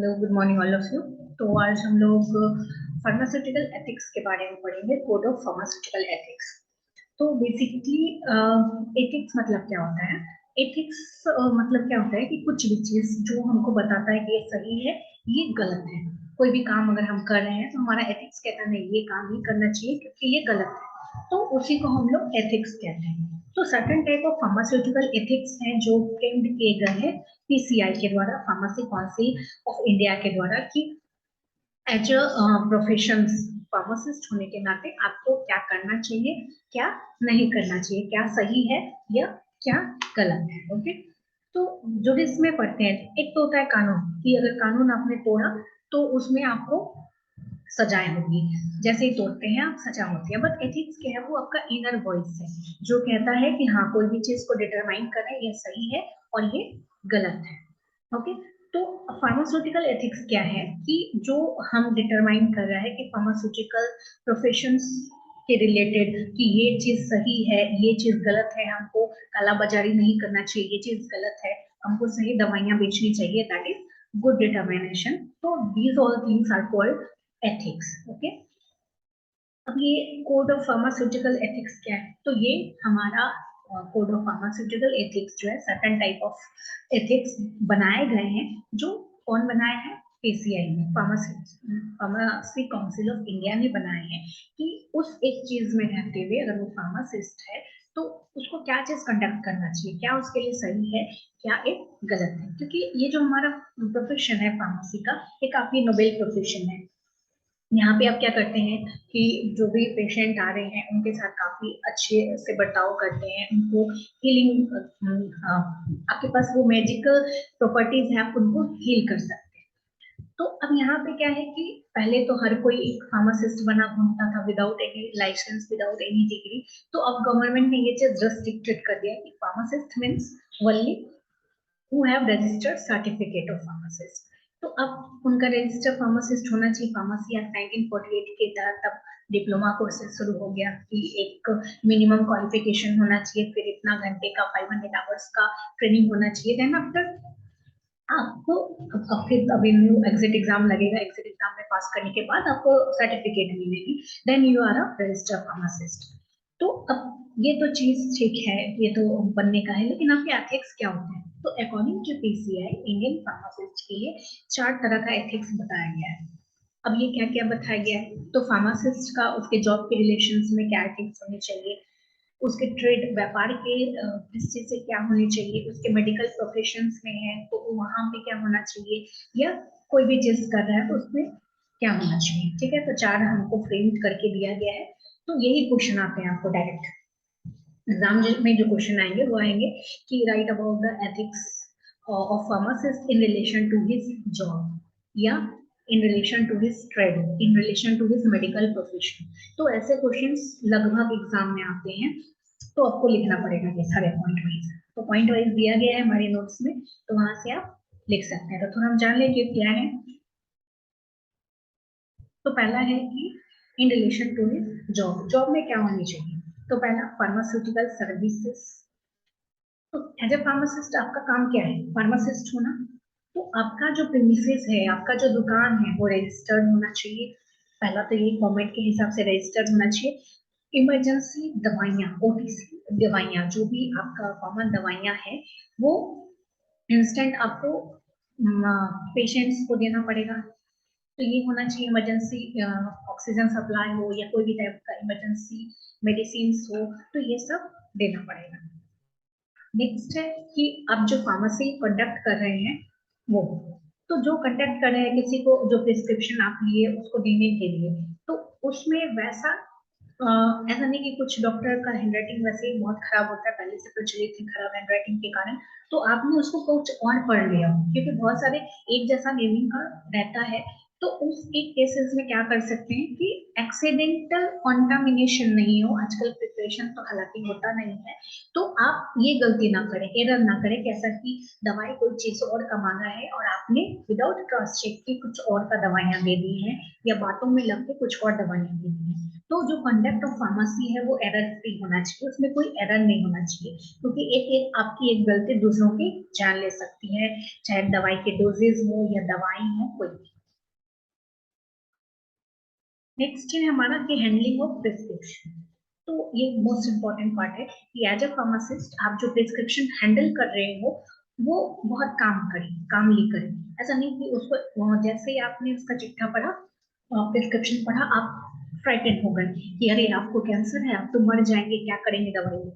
Hello, good morning all of you. तो आज हम लोग फार्मास्यूटिकल एथिक्स के बारे में पढ़ेंगे, कोड ऑफ फार्मास्यूटिकल एथिक्स। तो बेसिकली एथिक्स मतलब क्या होता है? एथिक्स मतलब क्या होता है कि कुछ भी चीज जो हमको बताता है कि ये सही है, ये गलत है। कोई भी काम अगर हम कर रहे हैं तो हमारा एथिक्स कहता है नहीं, ये काम नहीं करना चाहिए क्योंकि ये गलत है, तो उसी को हम लोग एथिक्स कहते हैं। तो certain type of pharmaceutical ethics हैं जो फ्रेम्ड किए गए हैं पीसीआई के द्वारा, फार्मेसी काउंसिल ऑफ इंडिया के द्वारा, कि एज अ प्रोफेशन फार्मासिस्ट होने के नाते आपको क्या करना चाहिए, क्या नहीं करना चाहिए, क्या सही है या क्या गलत है। ओके, तो जो भी इसमें पढ़ते हैं, एक तो होता है कानून, कि अगर कानून आपने तोड़ा तो उसमें आपको सजाएं होगी, जैसे ही तोड़ते हैं आप सजा होती है। बट एथिक्स क्या है? वो आपका इनर वॉइस है जो कहता है कि हाँ, कोई भी चीज को डिटरमाइन करें, ये सही है और ये गलत है। ओके, तो फार्मास्यूटिकल एथिक्स क्या है कि जो हम डिटरमाइन कर रहा है कि फार्मास्यूटिकल प्रोफेशंस के रिलेटेड कि ये चीज सही है, ये चीज गलत है, हमको कालाबाजारी नहीं करना चाहिए, ये चीज गलत है, हमको सही दवाइयां बेचनी चाहिए, दैट इज गुड डिटरमिनेशन। तो these all things are called ethics. Okay, अब ये कोड ऑफ फार्मास्यूटिकल एथिक्स क्या है? तो ये हमारा कोड ऑफ फार्मास्यूटिकल एथिक्स जो है, सर्टेन टाइप ऑफ एथिक्स बनाए गए हैं। जो कौन बनाया है? पीसीआई ने, फार्मेसी काउंसिल ऑफ इंडिया ने बनाए हैं, कि उस एक चीज में रहते हुए अगर वो फार्मासिस्ट है तो उसको क्या चीज कंडक्ट करना चाहिए, क्या उसके लिए सही है, क्या एक गलत है। क्योंकि ये जो हमारा प्रोफेशन है फार्मेसी का, ये काफी नोबेल प्रोफेशन है। यहाँ पे आप क्या करते हैं कि जो भी पेशेंट आ रहे हैं उनके साथ काफी अच्छे से बर्ताव करते हैं, उनको हीलिंग, आपके पास वो मेडिकल प्रॉपर्टीज है, आप उनको हील कर सकते हैं। तो अब यहाँ पे क्या है कि पहले तो हर कोई एक फार्मासिस्ट बना घूमता था without any licence, without any degree. तो अब गवर्नमेंट ने ये चीज रेस्ट्रिक्टेड कर दिया है कि pharmacist means only who have registered certificate of pharmacist। तो अब उनका रजिस्टर फार्मासिस्ट होना चाहिए। फार्मेसी एक्ट 1948 के तहत तब डिप्लोमा कोर्सेज शुरू हो गया कि एक मिनिमम क्वालिफिकेशन होना चाहिए, फिर इतना घंटे का 500 आवर्स का ट्रेनिंग होना चाहिए। देन आफ्टर आपको फिर अभी न्यू एग्जिट एग्जाम लगेगा, एग्जिट एग्जाम में पास करने के बाद आपको सर्टिफिकेट मिलेगी, then you are a registered pharmacist. तो अब ये तो चीज ठीक है, ये तो बनने का है, लेकिन आपके एथिक्स क्या होते हैं? तो according to PCI, Indian pharmacist के लिए 4 तरह का एथिक्स बताया गया है। अब ये क्या क्या बताया गया है? तो फार्मासिस्ट का उसके जॉब के रिलेशंस में क्या एथिक्स होने चाहिए, उसके ट्रेड व्यापार के दृष्टि से क्या होनी चाहिए, उसके मेडिकल प्रोफेशंस में है तो वहां पे क्या होना चाहिए, या कोई भी चीज कर रहा है तो उसमें क्या होना चाहिए। ठीक है, तो 4 हमको फ्रेम करके दिया गया है। तो यही क्वेश्चन आते हैं आपको डायरेक्ट एग्जाम में, जो क्वेश्चन आएंगे वो आएंगे कि write about the ethics of pharmacist in relation to his job, या in relation to his trade, in relation to his medical profession. तो ऐसे क्वेश्चंस लगभग एग्जाम में आते हैं, तो आपको लिखना पड़ेगा ये सारे पॉइंट वाइज। तो पॉइंट वाइज दिया गया है हमारे नोट्स में, तो वहां से आप लिख सकते हैं। तो थोड़ा हम जान लें कि क्या है। तो पहला है कि in relation to his job, job में क्या होनी चाहिए। तो पहला, फार्मास्यूटिकल सर्विसेज। तो एज ए फार्मासिस्ट आपका काम क्या है? फार्मासिस्ट होना। तो आपका जो प्रीमिसेस है, आपका जो दुकान है, वो रजिस्टर्ड होना चाहिए। पहला तो ये गवर्नमेंट के हिसाब से रजिस्टर्ड होना चाहिए। इमरजेंसी दवाइयाँ, ओटीसी दवाइयाँ, जो भी आपका कॉमन दवाइयाँ है, वो इंस्टेंट आपको पेशेंट्स को देना पड़ेगा। तो ये होना चाहिए। इमरजेंसी ऑक्सीजन सप्लाई हो या कोई भी टाइप का इमरजेंसी मेडिसिन हो, तो ये सब देना पड़ेगा। नेक्स्ट है कि आप जो फार्मेसी कंडक्ट कर रहे हैं वो, तो जो कंडक्ट कर रहे हैं किसी को, जो प्रिस्क्रिप्शन आप लिए उसको देने के लिए, तो उसमें वैसा ऐसा नहीं कि कुछ डॉक्टर का हैंडराइटिंग वैसे ही बहुत खराब होता है, पहले से प्रचलित है खराब हैंडराइटिंग के कारण, तो आपने उसको कुछ और पढ़ लिया हो, क्योंकि बहुत सारे एक जैसा नेमिंग का रहता है। तो उस एक केसेस में क्या कर सकते हैं कि एक्सीडेंटल कॉन्टामिनेशन नहीं हो, आजकल प्रिपरेशन तो हालांकि होता नहीं है, तो आप ये गलती ना करें, एरर ना करें, कैसा कि दवाई कोई चीज और का मांगा है और आपने विदाउट क्रॉस चेक की कुछ और का दवाइयां दे दी हैं, या बातों में लग के कुछ और दवाइयां दे दी हैं। तो जो कंडक्ट ऑफ फार्मेसी है वो एरर फ्री होना चाहिए, उसमें कोई एरर नहीं होना चाहिए, क्योंकि एक आपकी एक गलती दूसरों की जान ले सकती है, चाहे दवाई के डोजेज हो या दवाई हो कोई भी। नेक्स्ट है हमारा कि हैंडलिंग ऑफ प्रिस्क्रिप्शन। तो ये मोस्ट इम्पोर्टेंट पार्ट है कि एज अ फार्मासिस्ट आप जो प्रिस्क्रिप्शन हैंडल कर रहे हो वो बहुत कामली करें। ऐसा नहीं कि उसको जैसे ही आपने उसका चिट्ठा पढ़ा, प्रिस्क्रिप्शन पढ़ा, आप फ्राइटेड हो गए कि अरे आपको कैंसर है, आप तो मर जाएंगे, क्या करेंगे दवाई में।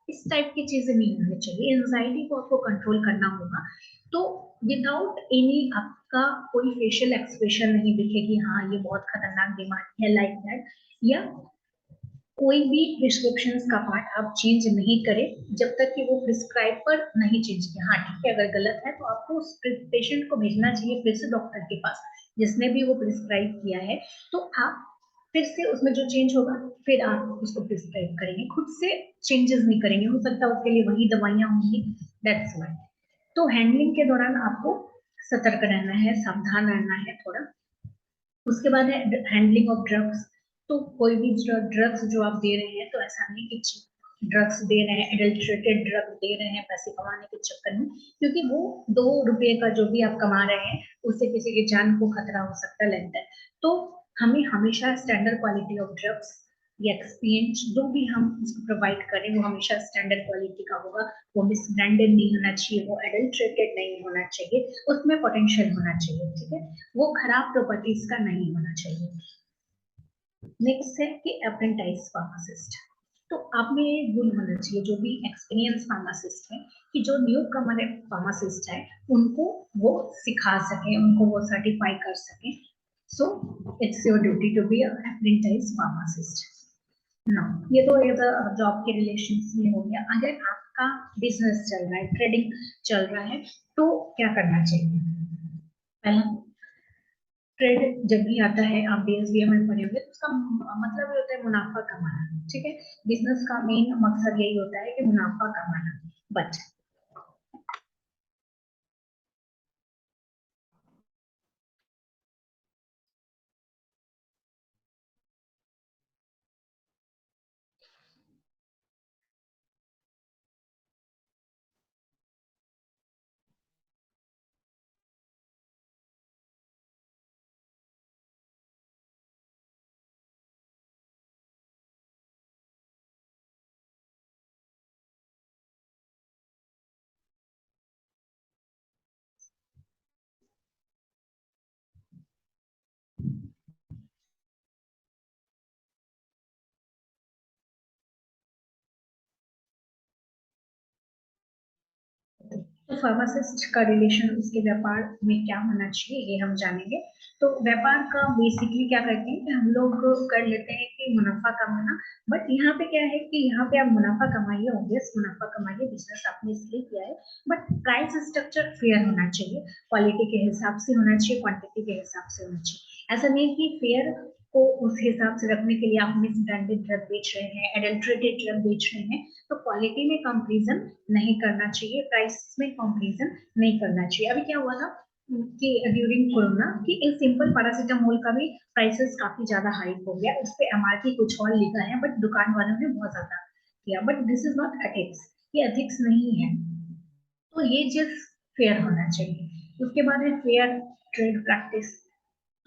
इस टाइप की चीजें नहीं होनी चाहिए, एंजाइटी को आपको कंट्रोल करना होगा। तो विदाउट एनी आपका कोई फेशियल एक्सप्रेशन नहीं दिखेगी, हाँ ये बहुत खतरनाक बीमारी है लाइक दैट, या कोई भी प्रिस्क्रिप्शन का पार्ट आप चेंज नहीं करें जब तक कि वो प्रिस्क्राइब पर नहीं चेंज किया। हाँ ठीक है, अगर गलत है तो आपको उस पेशेंट को भेजना चाहिए फिर से डॉक्टर के पास जिसने भी वो प्रिस्क्राइब किया है, तो आप फिर से उसमें जो चेंज होगा फिर आप उसको प्रिस्क्राइब करेंगे, खुद से चेंजेस नहीं करेंगे, हो सकता है उसके लिए वही दवाइयां होंगी, दैट्स व्हाई। तो हैंडलिंग के दौरान आपको सतर्क रहना है, सावधान रहना है थोड़ा। उसके बाद है हैंडलिंग ऑफ ड्रग्स। तो कोई भी ड्रग्स जो आप दे रहे हैं, तो ऐसा नहीं कि ड्रग्स दे रहे हैं, एडल्ट्रेटेड ड्रग दे रहे हैं पैसे कमाने के चक्कर में, क्योंकि वो 2 रुपए का जो भी आप कमा रहे हैं उससे किसी की जान को खतरा हो सकता है लगता है। तो हमें हमेशा स्टैंडर्ड क्वालिटी ऑफ ड्रग्स या एक्सपीरियंस जो भी हम उसको प्रोवाइड करें वो हमेशा स्टैंडर्ड क्वालिटी का होगा, वो मिस ब्रांडेड नहीं होना चाहिए, वो एडल्ट्रेटेड नहीं होना चाहिए, उसमें पोटेंशियल होना चाहिए, ठीक है, वो खराब प्रॉपर्टीज का नहीं होना चाहिए। नेक्स्ट है कि अप्रेंटाइज फार्मासिस्ट। तो आप में ये गुण होना चाहिए जो भी एक्सपीरियंस फार्मासिस्ट है कि जो न्यू कमर फार्मासिस्ट है उनको वो सिखा सके, उनको वो सर्टिफाई कर सके। So it's your duty to be apprentice pharmacist. ना ये तो एज अ जॉब के रिलेशंस में हो गया। अगर आपका बिजनेस चल रहा है, ट्रेडिंग चल रहा है, तो क्या करना चाहिए? पहला, ट्रेड जब भी आता है आप बीएसबीए में पढ़े होंगे, तो उसका मतलब ये होता है मुनाफा कमाना, ठीक है। बिजनेस का मेन मकसद यही होता है कि मुनाफा कमाना। बट तो फार्मासिस्ट का रिलेशन उसके व्यापार में क्या होना चाहिए ये हम जानेंगे। तो व्यापार का बेसिकली क्या करते हैं कि हम लोग कर लेते हैं कि मुनाफा कमाना। बट यहाँ पे क्या है कि यहाँ पे आप मुनाफा कमाइए, ऑब्वियस मुनाफा कमाइए, बिजनेस आपने इसलिए किया है, बट प्राइस स्ट्रक्चर फेयर होना चाहिए, क्वालिटी के हिसाब से होना चाहिए, क्वांटिटी के हिसाब से होना चाहिए। ऐसा नहीं कि फेयर को उस हिसाब से रखने के लिए आप मिस ब्रांडेड ड्रग बेच रहे हैं, एडल्ट्रेटेड ड्रग बेच रहे हैं, तो क्वालिटी में कंपैरिजन नहीं करना चाहिए, प्राइस में कंपैरिजन नहीं करना चाहिए। अभी क्या हुआ था कि ड्यूरिंग कोरोना कि एक सिंपल पैरासीटामोल का भी प्राइसेस काफी ज्यादा हाइक हो गया, उस पे एमआरपी कुछ और लिखा है बट दुकान वालों ने बहुत ज्यादा किया, but this is not ethics, ये एथिक्स नहीं है। तो ये चीज फेयर होना चाहिए। उसके बाद है फेयर ट्रेड प्रैक्टिस।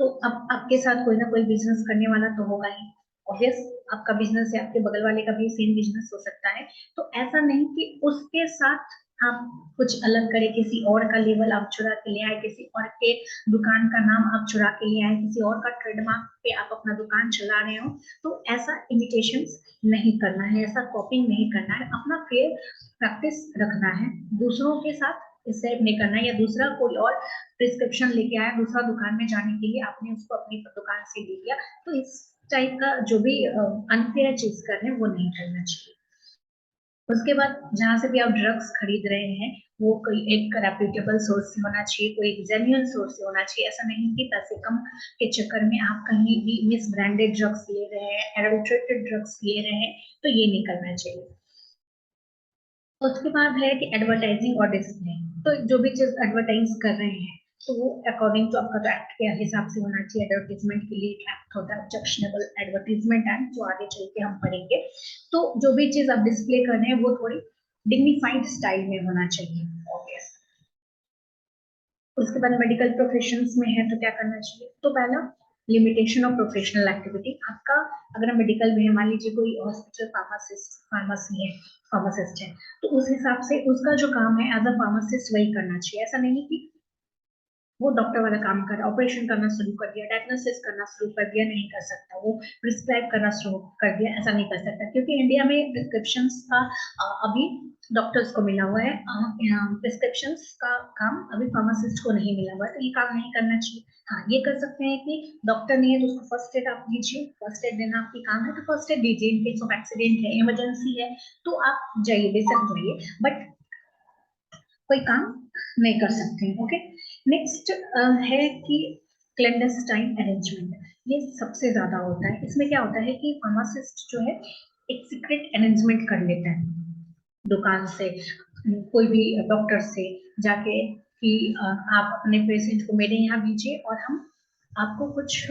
तो अब आपके साथ कोई ना कोई बिजनेस करने वाला तो होगा ही, ऑब्वियस। आपका बिजनेस या आपके बगल वाले का भी सेम बिजनेस हो सकता है, तो ऐसा नहीं कि उसके साथ आप कुछ अलग करें, किसी और का लेवल आप चुरा के ले आए, किसी और के दुकान का नाम आप चुरा के ले आए, किसी और का ट्रेडमार्क पे आप अपना दुकान चला रहे हो, तो ऐसा इमिटेशन नहीं करना है, ऐसा कॉपिंग नहीं करना है, अपना फेयर प्रैक्टिस रखना है, दूसरों के साथ इस टाइप नहीं करना है, या दूसरा कोई और प्रिस्क्रिप्शन लेके आया दूसरा दुकान में जाने के लिए, आपने उसको अपनी दुकान से ले लिया, तो इस टाइप का जो भी अनफेयर चीज कर रहे हैं वो नहीं करना चाहिए। उसके बाद जहां से भी आप ड्रग्स खरीद रहे हैं वो कोई एक रेप्यूटेबल सोर्स से होना चाहिए, कोई एक जेन्युइन सोर्स से होना चाहिए। ऐसा नहीं कि पैसे कम के चक्कर में आप कहीं भी मिस ब्रांडेड ड्रग्स ले रहे हैं, एडल्ट्रेटेड ड्रग्स ले रहे हैं, तो ये नहीं करना चाहिए। उसके बाद है कि एडवर्टाइजिंग और डिस्प्ले। तो जो भी चीज एडवर्टाइज कर रहे हैं, तो वो अकॉर्डिंग टू आपका तो एक्ट के हिसाब से होना चाहिए। एडवर्टीजमेंट के लिए एक्ट होता है ऑब्जेक्शनेबल एडवर्टीजमेंट एक्ट, जो आगे चल के हम पढ़ेंगे। तो जो भी चीज आप डिस्प्ले कर रहे हैं वो थोड़ी डिग्निफाइड स्टाइल में होना चाहिए, ऑब्वियस। उसके बाद मेडिकल प्रोफेशंस में है तो क्या करना चाहिए, तो पहला लिमिटेशन ऑफ प्रोफेशनल एक्टिविटी आपका। अगर हम मेडिकल में मान लीजिए कोई हॉस्पिटल फार्मासी है, फार्मासिस्ट है, तो उस हिसाब से उसका जो काम है एज अ फार्मासिस्ट वही करना चाहिए। ऐसा नहीं कि वो डॉक्टर वाला काम कर, ऑपरेशन करना शुरू कर दिया, डायग्नोसिस करना शुरू कर दिया, नहीं कर सकता। वो प्रिस्क्राइब करना शुरू कर दिया, ऐसा नहीं कर सकता, क्योंकि इंडिया में प्रिस्क्रिप्शंस का अभी डॉक्टर्स को मिला हुआ है, प्रिस्क्रिप्शंस का काम अभी फार्मासिस्ट को नहीं मिला हुआ है, तो ये काम नहीं करना चाहिए। हाँ, ये कर सकते हैं कि डॉक्टर नहीं है तो उसको फर्स्ट एड आप दीजिए, फर्स्ट एड देना आपकी काम है तो फर्स्ट एड दीजिए। इन केस ऑफ एक्सीडेंट है, इमरजेंसी है, तो आप जाइए, बेशक जाइए, बट कोई काम नहीं कर सकते हैं। ओके, नेक्स्ट है कि क्लेंडस्टाइन अरेंजमेंट, ये सबसे ज्यादा होता है। इसमें क्या होता है कि फार्मासिस्ट जो है एक सीक्रेट अरेंजमेंट कर लेता है दुकान से, कोई भी डॉक्टर से जाके कि आप अपने पेशेंट को मेरे यहाँ दीजिए और हम आपको कुछ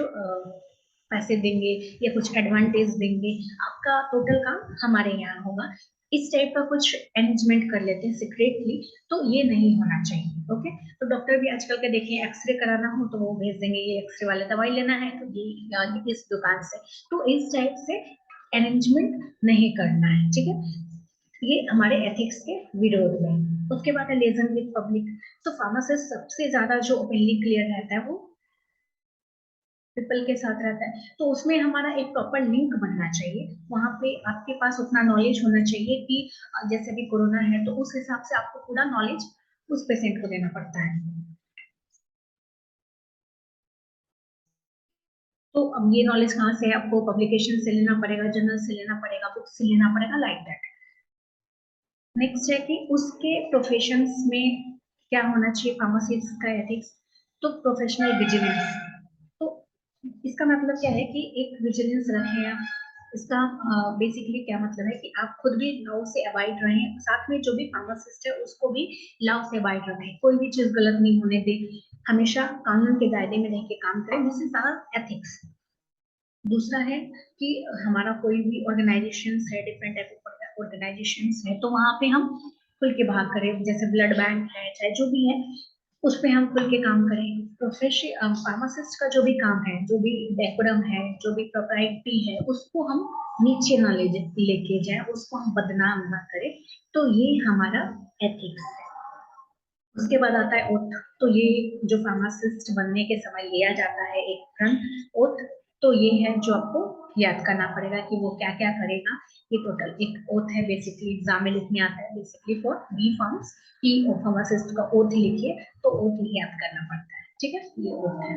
पैसे देंगे या कुछ एडवांटेज देंगे, आपका टोटल काम हमारे यहाँ होगा। इस टाइप का कुछ अरेंजमेंट कर लेते हैं सीक्रेटली, तो ये नहीं होना चाहिए। ओके, तो डॉक्टर भी आजकल के देखिए एक्सरे कराना हो तो वो भेज देंगे, ये एक्सरे वाले दवाई लेना है तो ये इस दुकान से, तो इस टाइप से अरेंजमेंट नहीं करना है, ठीक है। ये हमारे एथिक्स के विरोध में। उसके बाद है लेजन विद पब्लिक। तो फार्मासिस्ट सबसे ज्यादा जो ओपनली क्लियर रहता है वो पीपल के साथ रहता है, तो उसमें हमारा एक प्रॉपर लिंक बनना चाहिए। वहां पे आपके पास उतना नॉलेज होना चाहिए कि जैसे भी कोरोना है तो उस हिसाब से आपको पूरा नॉलेज उस पेशेंट को देना पड़ता है। तो अब ये नॉलेज कहाँ से है, आपको पब्लिकेशन से लेना पड़ेगा, जर्नल से लेना पड़ेगा, बुक से लेना पड़ेगा, लाइक दैट। नेक्स्ट है कि उसके प्रोफेशंस में क्या होना चाहिए, फार्मासिस्ट का एथिक्स। तो प्रोफेशनल विजिलेंस, तो इसका मतलब क्या है कि एक विजिलेंस रखें आप। इसका बेसिकली क्या मतलब है कि आप खुद भी लॉ से अबाइड रहें, साथ में जो भी फार्मासिस्ट है उसको भी लॉ से अबाइड रखें, कोई भी चीज गलत नहीं होने दे, हमेशा कानून के दायरे में रह के काम करें। This is our ethics. दूसरा है कि हमारा कोई भी ऑर्गेनाइजेशन है, डिफरेंट टाइप ऑफ ऑर्गेनाइजेशन है, तो वहां पे हम खुल के भाग करें, जैसे ब्लड बैंक है चाहे जो भी है, उस पे हम खुल के काम करें। प्रोफेशन फार्मासिस्ट का जो भी काम है, जो भी डेकोरम है, जो भी प्रोप्राइटी है, उसको हम नीचे ना लेके जाए, उसको हम बदनाम ना करें, तो ये हमारा एथिक्स है। उसके बाद आता है ओथ। तो ये जो फार्मासिस्ट बनने के समय लिया जाता है एक प्रण, ओथ, तो ये है जो आपको याद करना पड़ेगा कि वो क्या क्या करेगा। ये टोटल एक ओथ है, बेसिकली एग्जाम में लिखने आता है, बेसिकली फॉर बी फार्म्स की फार्मासिस्ट का ओथ लिखिए, तो ओथ याद करना पड़ता है, ठीक है, ये ओथ है।